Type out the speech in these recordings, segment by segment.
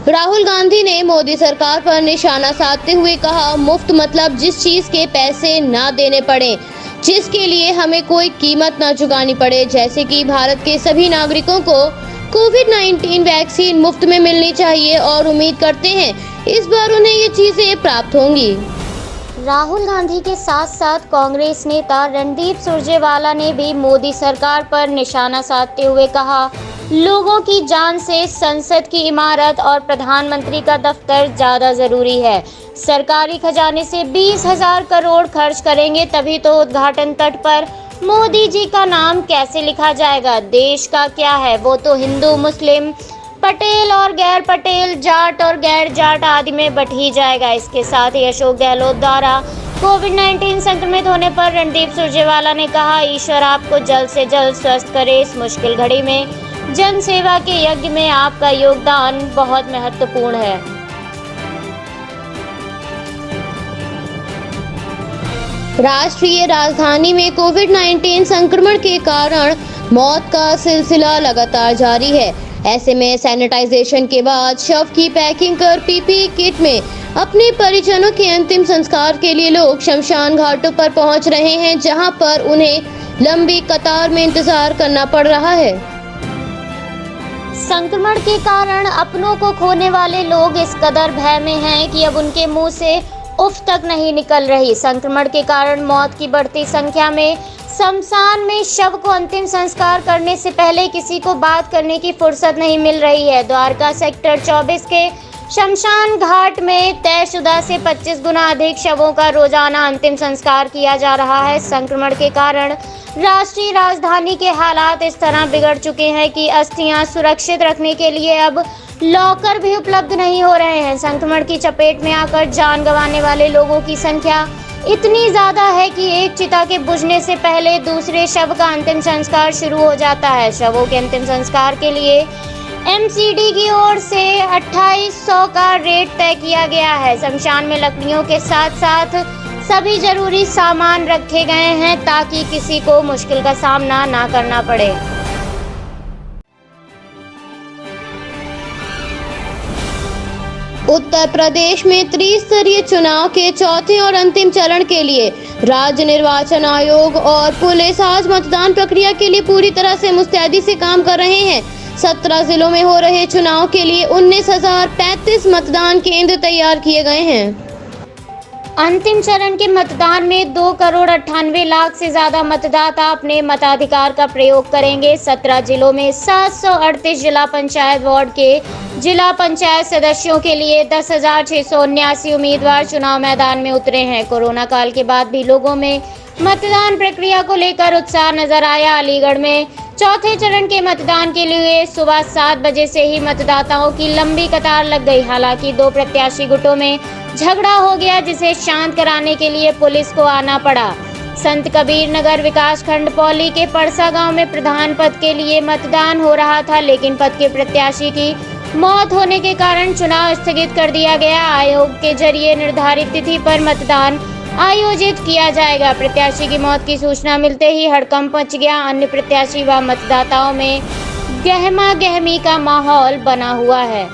राहुल गांधी ने मोदी सरकार पर निशाना साधते हुए कहा, मुफ्त मतलब जिस चीज के पैसे ना देने पड़े, जिसके लिए हमें कोई कीमत ना चुकानी पड़े, जैसे कि भारत के सभी नागरिकों को कोविड-19 वैक्सीन मुफ्त में मिलनी चाहिए और उम्मीद करते हैं इस बार उन्हें ये चीजें प्राप्त होंगी। राहुल गांधी के साथ साथ कांग्रेस नेता रणदीप सुरजेवाला ने भी मोदी सरकार पर निशाना साधते हुए कहा, लोगों की जान से संसद की इमारत और प्रधानमंत्री का दफ्तर ज्यादा जरूरी है। सरकारी खजाने से 20,000 करोड़ खर्च करेंगे तभी तो उद्घाटन तट पर मोदी जी का नाम कैसे लिखा जाएगा। देश का क्या है, वो तो हिंदू मुस्लिम, पटेल और गैर पटेल, जाट और गैर जाट आदि में बट ही जाएगा। इसके साथ ही अशोक गहलोत द्वारा कोविड-19 संक्रमित होने पर रणदीप सुरजेवाला ने कहा, ईश्वर आपको जल्द से जल्द स्वस्थ करे। इस मुश्किल घड़ी में जन सेवा के यज्ञ में आपका योगदान बहुत महत्वपूर्ण है। राष्ट्रीय राजधानी में कोविड-19 संक्रमण के कारण मौत का सिलसिला लगातार जारी है। ऐसे में सैनिटाइजेशन के बाद शव की पैकिंग कर पीपीई किट में अपने परिजनों के अंतिम संस्कार के लिए लोग शमशान घाटों पर पहुंच रहे हैं, जहां पर उन्हें लंबी कतार में इंतजार करना पड़ रहा है। संक्रमण के कारण अपनों को खोने वाले लोग इस कदर भय में हैं कि अब उनके मुंह से उफ तक नहीं निकल रही। संक्रमण के कारण मौत की बढ़ती संख्या में शमशान में शव को अंतिम संस्कार करने से पहले किसी को बात करने की फुर्सत नहीं मिल रही है। द्वारका सेक्टर 24 के शमशान घाट में तयशुदा से 25 गुना अधिक शवों का रोजाना अंतिम संस्कार किया जा रहा है। संक्रमण के कारण राष्ट्रीय राजधानी के हालात इस तरह बिगड़ चुके हैं कि अस्थियां सुरक्षित रखने के लिए अब लॉकर भी उपलब्ध नहीं हो रहे हैं। संक्रमण की चपेट में आकर जान गंवाने वाले लोगों की संख्या इतनी ज्यादा है कि एक चिता के बुझने से पहले दूसरे शव का अंतिम संस्कार शुरू हो जाता है। शवों के अंतिम संस्कार के लिए एमसीडी की ओर से 2800 का रेट तय किया गया है। शमशान में लकड़ियों के साथ साथ सभी जरूरी सामान रखे गए हैं ताकि किसी को मुश्किल का सामना ना करना पड़े। उत्तर प्रदेश में त्रिस्तरीय चुनाव के चौथे और अंतिम चरण के लिए राज्य निर्वाचन आयोग और पुलिस आज मतदान प्रक्रिया के लिए पूरी तरह से मुस्तैदी से काम कर रहे हैं। 17 जिलों में हो रहे चुनाव के लिए 19,035 मतदान केंद्र तैयार किए गए हैं। अंतिम चरण के मतदान में 2,98,00,000 से ज्यादा मतदाता अपने मताधिकार का प्रयोग करेंगे। 17 जिलों में 738 जिला पंचायत वार्ड के जिला पंचायत सदस्यों के लिए 10,679 उम्मीदवार चुनाव मैदान में उतरे हैं। कोरोना काल के बाद भी लोगों में मतदान प्रक्रिया को लेकर उत्साह नजर आया। अलीगढ़ में चौथे चरण के मतदान के लिए सुबह 7 बजे से ही मतदाताओं की लंबी कतार लग गई। हालांकि 2 प्रत्याशी गुटों में झगड़ा हो गया, जिसे शांत कराने के लिए पुलिस को आना पड़ा। संत कबीर नगर विकासखंड पौली के पड़सा गांव में प्रधान पद के लिए मतदान हो रहा था, लेकिन पद के प्रत्याशी की मौत होने के कारण चुनाव स्थगित कर दिया गया। आयोग के जरिए निर्धारित तिथि पर मतदान आयोजित किया जाएगा। प्रत्याशी की मौत की सूचना मिलते ही हड़कंप मच गया। अन्य प्रत्याशी व मतदाताओं में गहमा गहमी का माहौल बना हुआ है।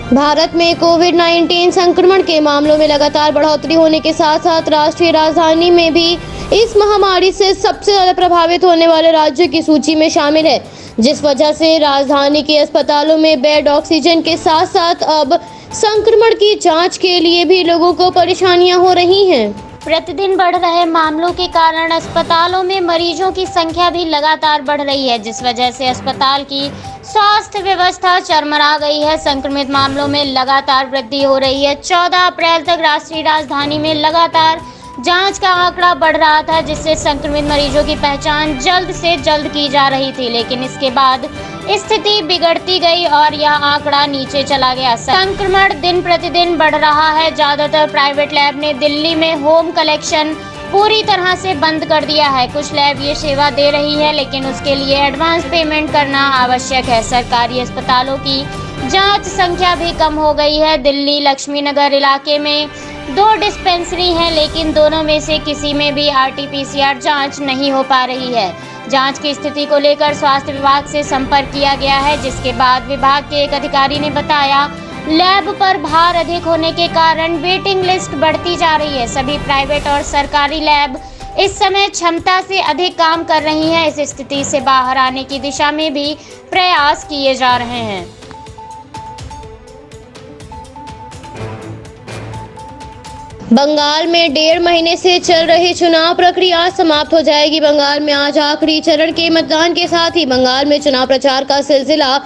भारत में कोविड-19 संक्रमण के मामलों में लगातार बढ़ोतरी होने के साथ साथ राष्ट्रीय राजधानी में भी इस महामारी से सबसे ज्यादा प्रभावित होने वाले राज्यों की सूची में शामिल है, जिस वजह से राजधानी के अस्पतालों में बेड ऑक्सीजन के साथ साथ अब संक्रमण की जांच के लिए भी लोगों को परेशानियां हो रही हैं। प्रतिदिन बढ़ रहे मामलों के कारण अस्पतालों में मरीजों की संख्या भी लगातार बढ़ रही है, जिस वजह से अस्पताल की स्वास्थ्य व्यवस्था चरमरा गई है। संक्रमित मामलों में लगातार वृद्धि हो रही है। 14 अप्रैल तक राष्ट्रीय राजधानी में लगातार जांच का आंकड़ा बढ़ रहा था, जिससे संक्रमित मरीजों की पहचान जल्द से जल्द की जा रही थी, लेकिन इसके बाद स्थिति बिगड़ती गई और यह आंकड़ा नीचे चला गया। संक्रमण दिन प्रतिदिन बढ़ रहा है। ज्यादातर प्राइवेट लैब ने दिल्ली में होम कलेक्शन पूरी तरह से बंद कर दिया है। कुछ लैब ये सेवा दे रही है, लेकिन उसके लिए एडवांस पेमेंट करना आवश्यक है। सरकारी अस्पतालों की जांच संख्या भी कम हो गई है। दिल्ली लक्ष्मी नगर इलाके में 2 डिस्पेंसरी हैं, लेकिन दोनों में से किसी में भी RT-PCR जांच नहीं हो पा रही है। जांच की स्थिति को लेकर स्वास्थ्य विभाग से संपर्क किया गया है, जिसके बाद विभाग के एक अधिकारी ने बताया लैब पर भार अधिक होने के कारण वेटिंग लिस्ट बढ़ती जा रही है। सभी प्राइवेट और सरकारी लैब इस समय क्षमता से अधिक काम कर रही हैं। इस स्थिति से बाहर आने की दिशा में भी प्रयास किए जा रहे हैं। बंगाल में 1.5 महीने से चल रही चुनाव प्रक्रिया समाप्त हो जाएगी। बंगाल में आज आखिरी चरण के मतदान के साथ ही बंगाल में चुनाव प्रचार का सिलसिला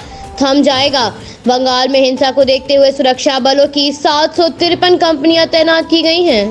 थम जाएगा। बंगाल में हिंसा को देखते हुए सुरक्षा बलों की 753 कंपनियां तैनात की गई हैं।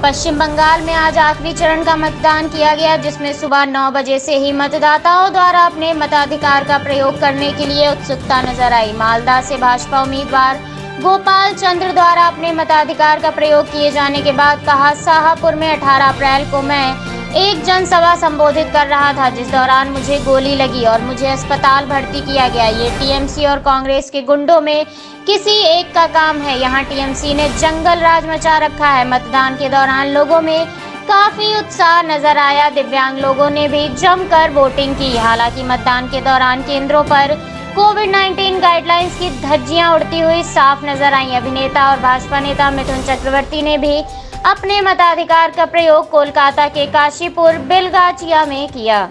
पश्चिम बंगाल में आज आखिरी चरण का मतदान किया गया, जिसमें सुबह 9 बजे से ही मतदाताओं द्वारा अपने मताधिकार का प्रयोग करने के लिए उत्सुकता नजर आई। मालदा से भाजपा उम्मीदवार गोपाल चंद्र द्वारा अपने मताधिकार का प्रयोग किए जाने के बाद कहा, शाहपुर में 18 अप्रैल को मैं एक जनसभा संबोधित कर रहा था, जिस दौरान मुझे गोली लगी और मुझे अस्पताल भर्ती किया गया। ये टीएमसी और कांग्रेस के गुंडों में किसी एक का काम है। यहाँ टीएमसी ने जंगल राज मचा रखा है। मतदान के दौरान लोगों में काफी उत्साह नजर आया। दिव्यांग लोगों ने भी जमकर वोटिंग की। हालांकि मतदान के दौरान केंद्रों पर कोविड-19 गाइडलाइंस की धज्जियां उड़ती हुई साफ नजर आई। अभिनेता और भाजपा नेता मिथुन चक्रवर्ती ने भी अपने मताधिकार का प्रयोग कोलकाता के काशीपुर बेलगाचिया में किया।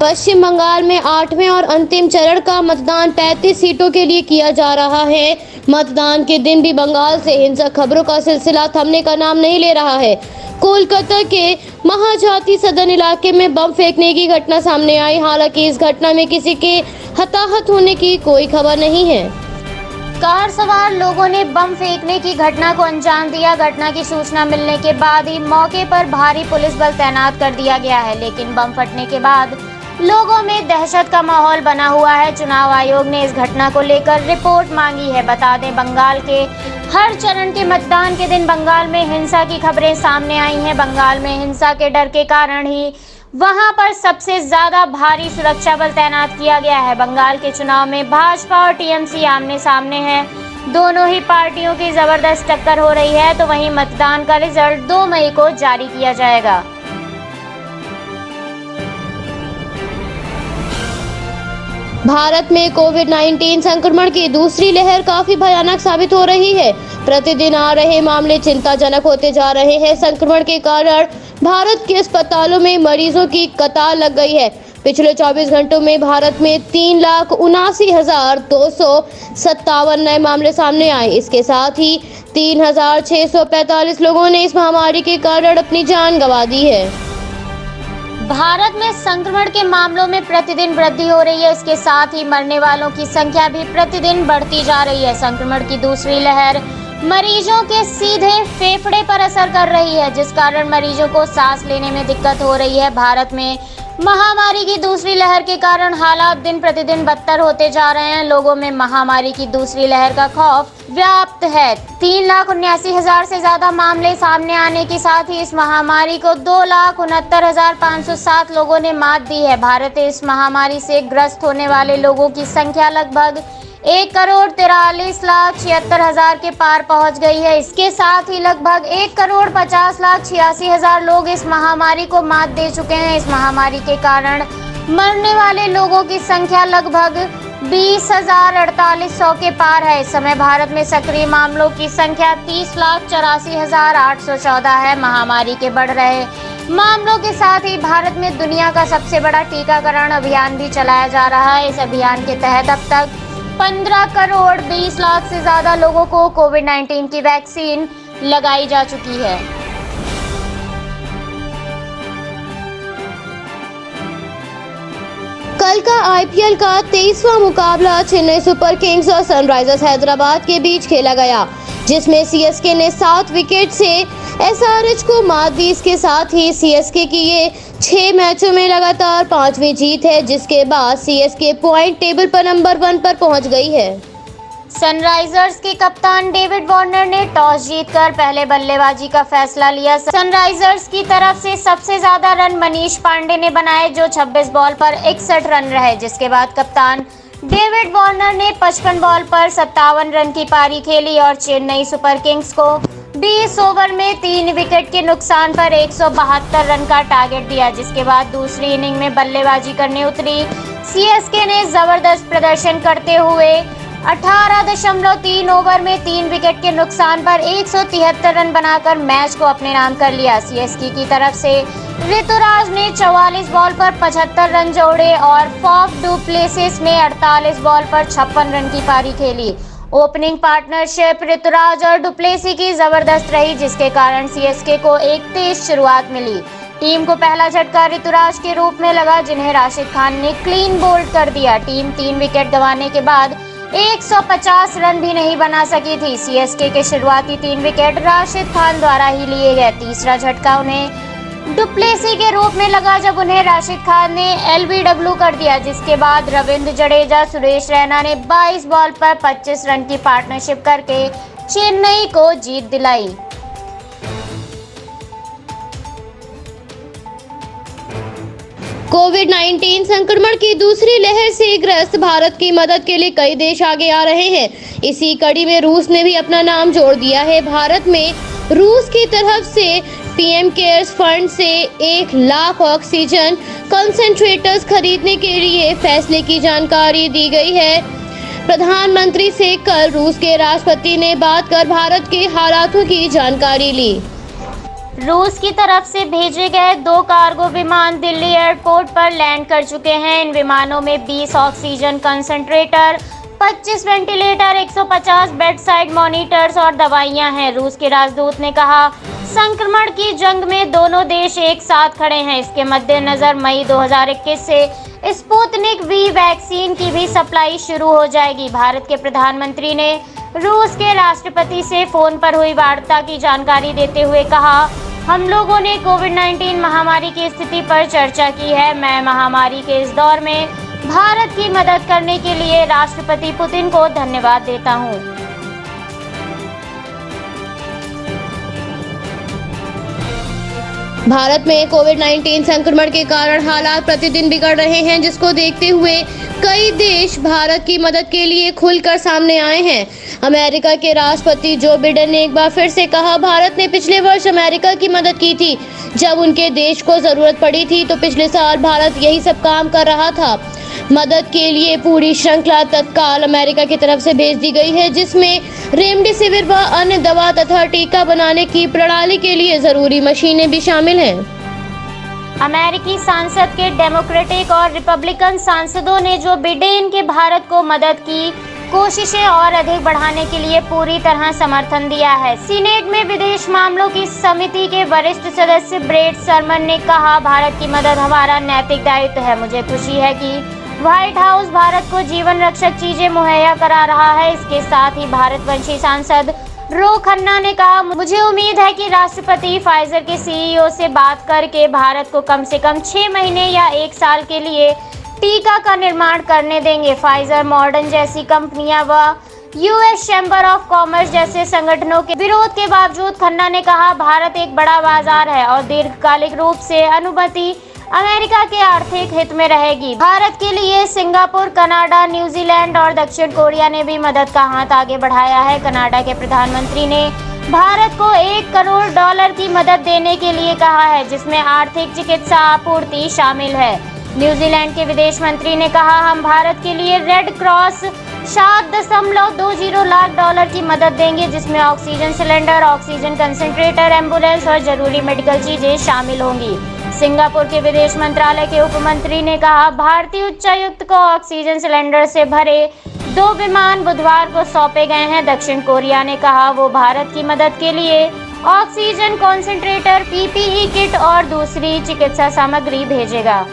पश्चिम बंगाल में 8वें और अंतिम चरण का मतदान 35 सीटों के लिए किया जा रहा है। मतदान के दिन भी बंगाल से हिंसक खबरों का सिलसिला थमने का नाम नहीं ले रहा है। कोलकाता के महाजाति सदन इलाके में बम फेंकने की घटना सामने आई। हालांकि इस घटना में किसी के हताहत होने की कोई खबर नहीं है। कार सवार लोगों ने बम फेंकने की घटना को अंजाम दिया। घटना की सूचना मिलने के बाद ही मौके पर भारी पुलिस बल तैनात कर दिया गया है, लेकिन बम फटने के बाद लोगों में दहशत का माहौल बना हुआ है। चुनाव आयोग ने इस घटना को लेकर रिपोर्ट मांगी है। बता दें, बंगाल के हर चरण के मतदान के दिन बंगाल में हिंसा की खबरें सामने आई हैं। बंगाल में हिंसा के डर के कारण ही वहां पर सबसे ज्यादा भारी सुरक्षा बल तैनात किया गया है। बंगाल के चुनाव में भाजपा और टीएमसी आमने सामने हैं। दोनों ही पार्टियों की जबरदस्त टक्कर हो रही है। तो वहीं मतदान का रिजल्ट 2 मई को जारी किया जाएगा। भारत में कोविड-19 संक्रमण की दूसरी लहर काफी भयानक साबित हो रही है। प्रतिदिन आ रहे मामले चिंताजनक होते जा रहे हैं। संक्रमण के कारण भारत के अस्पतालों में मरीजों की कतार लग गई है। पिछले 24 घंटों में भारत में 3,79,257 नए मामले सामने आए। इसके साथ ही 3,645 लोगों ने इस महामारी के कारण अपनी जान गंवा दी है। भारत में संक्रमण के मामलों में प्रतिदिन वृद्धि हो रही है। इसके साथ ही मरने वालों की संख्या भी प्रतिदिन बढ़ती जा रही है। संक्रमण की दूसरी लहर मरीजों के सीधे फेफड़े पर असर कर रही है, जिस कारण मरीजों को सांस लेने में दिक्कत हो रही है। भारत में महामारी की दूसरी लहर के कारण हालात दिन प्रतिदिन बदतर होते जा रहे हैं। लोगों में महामारी की दूसरी लहर का खौफ व्याप्त है। 3,79,000 से ज्यादा मामले सामने आने के साथ ही इस महामारी को 2,69,507 लोगों ने मात दी है। भारत में इस महामारी से ग्रस्त होने वाले लोगों की संख्या लगभग 1,43,76,000 के पार पहुंच गई है। इसके साथ ही लगभग 1,50,86,000 लोग इस महामारी को मात दे चुके हैं। इस महामारी के कारण मरने वाले लोगों की संख्या लगभग 20,48,100 के पार है। इस समय भारत में सक्रिय मामलों की संख्या 30,84,814 है। महामारी के बढ़ रहे मामलों के साथ ही भारत में दुनिया का सबसे बड़ा टीकाकरण अभियान भी चलाया जा रहा है। इस अभियान के तहत अब तक 15 करोड़ 20 लाख से ज्यादा लोगों को कोविड-19 की वैक्सीन लगाई जा चुकी है। कल का आईपीएल का 23वां मुकाबला चेन्नई सुपर किंग्स और सनराइजर्स हैदराबाद के बीच खेला गया, जिसमें सीएसके ने 7 विकेट से एसआरएच को मात दी। इसके साथ ही सीएसके की ये 6 मैचों में लगातार 5वीं जीत है, जिसके बाद सीएसके पॉइंट टेबल पर नंबर 1 पर पहुंच गई है। सनराइजर्स के कप्तान डेविड वार्नर ने टॉस जीतकर पहले बल्लेबाजी का फैसला लिया। सनराइजर्स की तरफ से सबसे ज्यादा रन मनीष पांडे ने बनाए, जो 26 बॉल पर 61 रन रहे। जिसके बाद कप्तान डेविड वार्नर ने 55 बॉल पर 57 रन की पारी खेली और चेन्नई सुपर किंग्स को 20 ओवर में 3 विकेट के नुकसान पर 172 रन का टारगेट दिया, जिसके बाद दूसरी इनिंग में बल्लेबाजी करने उतरी सीएसके ने जबरदस्त प्रदर्शन करते हुए 18.3 ओवर में 3 विकेट के नुकसान पर 173 रन बनाकर मैच को अपने नाम कर लिया। सीएसके की तरफ से ऋतुराज ने 44 बॉल पर 75 रन जोड़े और फॉफ डुप्लेसिस ने 48 बॉल पर 56 रन की पारी खेली। ओपनिंग पार्टनरशिप ऋतुराज और डुप्लेसी की जबरदस्त रही, जिसके कारण सीएसके को एक तेज शुरुआत मिली। टीम को पहला झटका ऋतुराज के रूप में लगा, जिन्हें राशिद खान ने क्लीन बोल्ड कर दिया। टीम 3 विकेट गंवाने के बाद 150 रन भी नहीं बना सकी थी। सीएसके के शुरुआती 3 विकेट राशिद खान द्वारा ही लिए गए। तीसरा झटका उन्हें डुप्लेसी के रूप में लगा, जब उन्हें राशिद खान ने एलबीडब्ल्यू कर दिया, जिसके बाद रविंद्र जडेजा, सुरेश रैना ने 22 बॉल पर 25 रन की पार्टनरशिप करके चेन्नई को जीत दिलाई। कोविड-19 संक्रमण की दूसरी लहर से ग्रस्त भारत की मदद के लिए कई देश आगे आ रहे हैं। इसी कड़ी में रूस ने भी अपना नाम जोड़ दिया है। भारत में रूस की तरफ से पीएम केयर्स फंड से 1 लाख ऑक्सीजन कंसंट्रेटर्स खरीदने के लिए फैसले की जानकारी दी गई है। प्रधानमंत्री से कल रूस के राष्ट्रपति ने बात कर भारत के हालातों की जानकारी ली। रूस की तरफ से भेजे गए 2 कार्गो विमान दिल्ली एयरपोर्ट पर लैंड कर चुके हैं। इन विमानों में 20 oxygen concentrator, 25 ventilator, 150 bed side monitors और दवाइयां हैं। रूस के राजदूत ने कहा, संक्रमण की जंग में दोनों देश एक साथ खड़े हैं। इसके मद्देनजर मई 2021 से स्पुतनिक वी वैक्सीन की भी सप्लाई शुरू हो जाएगी। भारत के प्रधानमंत्री ने रूस के राष्ट्रपति से फोन पर हुई वार्ता की जानकारी देते हुए कहा, हम लोगों ने कोविड-19 महामारी की स्थिति पर चर्चा की है। मैं महामारी के इस दौर में भारत की मदद करने के लिए राष्ट्रपति पुतिन को धन्यवाद देता हूं। भारत में कोविड-19 संक्रमण के कारण हालात प्रतिदिन बिगड़ रहे हैं, जिसको देखते हुए कई देश भारत की मदद के लिए खुलकर सामने आए हैं। अमेरिका के राष्ट्रपति जो बिडेन ने एक बार फिर से कहा, भारत ने पिछले वर्ष अमेरिका की मदद की थी जब उनके देश को जरूरत पड़ी थी, तो पिछले साल भारत यही सब काम कर रहा था। मदद के लिए पूरी श्रृंखला तत्काल अमेरिका की तरफ से भेज दी गई है, जिसमें रेमडेसिविर व अन्य दवा तथा टीका बनाने की प्रणाली के लिए जरूरी मशीनें भी शामिल हैं। अमेरिकी सांसद के डेमोक्रेटिक और रिपब्लिकन सांसदों ने जो बिडेन के भारत को मदद की कोशिशें और अधिक बढ़ाने के लिए पूरी तरह समर्थन दिया है। सीनेट में विदेश मामलों की समिति के वरिष्ठ सदस्य ब्रेट सरमन ने कहा, भारत की मदद हमारा नैतिक दायित्व है। मुझे खुशी है कि व्हाइट हाउस भारत को जीवन रक्षक चीजें मुहैया करा रहा है। इसके साथ ही भारतवंशी सांसद रो खन्ना ने कहा, मुझे उम्मीद है कि राष्ट्रपति फाइजर के सीईओ से बात करके भारत को कम से कम 6 महीने या 1 साल के लिए टीका का निर्माण करने देंगे। फाइजर, मॉडर्न जैसी कंपनियां व यूएस चैम्बर ऑफ कॉमर्स जैसे संगठनों के विरोध के बावजूद खन्ना ने कहा, भारत एक बड़ा बाजार है और दीर्घकालिक रूप से अनुमति अमेरिका के आर्थिक हित में रहेगी। भारत के लिए सिंगापुर, कनाडा, न्यूजीलैंड और दक्षिण कोरिया ने भी मदद का हाथ आगे बढ़ाया है। कनाडा के प्रधानमंत्री ने भारत को $1 करोड़ की मदद देने के लिए कहा है, जिसमें आर्थिक चिकित्सा आपूर्ति शामिल है। न्यूजीलैंड के विदेश मंत्री ने कहा, हम भारत के लिए रेड क्रॉस $7.20 लाख की मदद देंगे, जिसमें oxygen cylinder, oxygen concentrator, ambulance और जरूरी मेडिकल चीजें शामिल होंगी। सिंगापुर के विदेश मंत्रालय के उपमंत्री ने कहा, भारतीय उच्चायुक्त को ऑक्सीजन सिलेंडर से भरे 2 विमान बुधवार को सौंपे गए हैं। दक्षिण कोरिया ने कहा, वो भारत की मदद के लिए ऑक्सीजन कॉन्सेंट्रेटर, पीपीई किट और दूसरी चिकित्सा सामग्री भेजेगा।